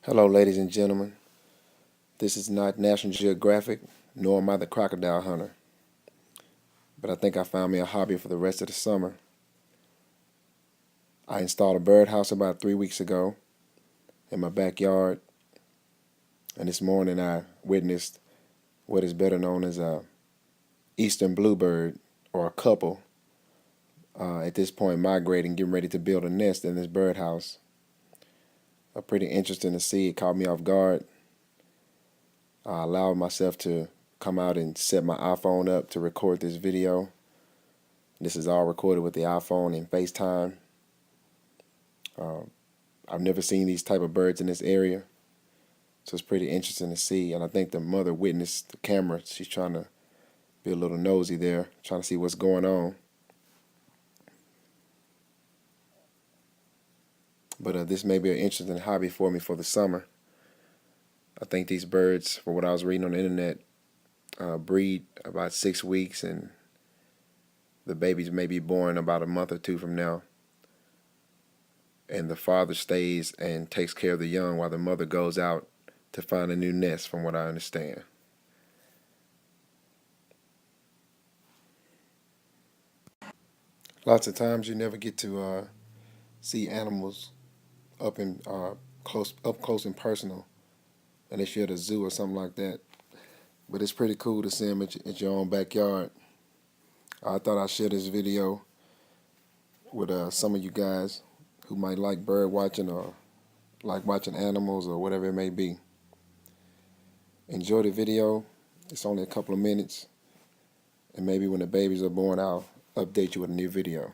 Hello, ladies and gentlemen. This is not National Geographic, nor am I the crocodile hunter. But I think I found me a hobby for the rest of the summer. I installed a birdhouse about 3 weeks ago in my backyard, and this morning I witnessed what is better known as a eastern bluebird, or a couple, at this point migrating, getting ready to build a nest in this birdhouse. Pretty interesting to see. It caught me off guard. I allowed myself to come out and set my iPhone up to record this video. This is all recorded with the iPhone and FaceTime. I've never seen these type of birds in this area, so it's pretty interesting to see. And I think the mother witnessed the camera. She's trying to be a little nosy there, trying to see what's going on. But this may be an interesting hobby for me for the summer. I think these birds, for what I was reading on the internet, breed about 6 weeks, and the babies may be born about a month or two from now. And the father stays and takes care of the young while the mother goes out to find a new nest, from what I understand. Lots of times you never get to see animals up close and personal, unless you're at a zoo or something like that. But it's pretty cool to see them at your own backyard. I thought I'd share this video with some of you guys who might like bird watching or like watching animals or whatever it may be. Enjoy the video. It's only a couple of minutes, and maybe when the babies are born, I'll update you with a new video.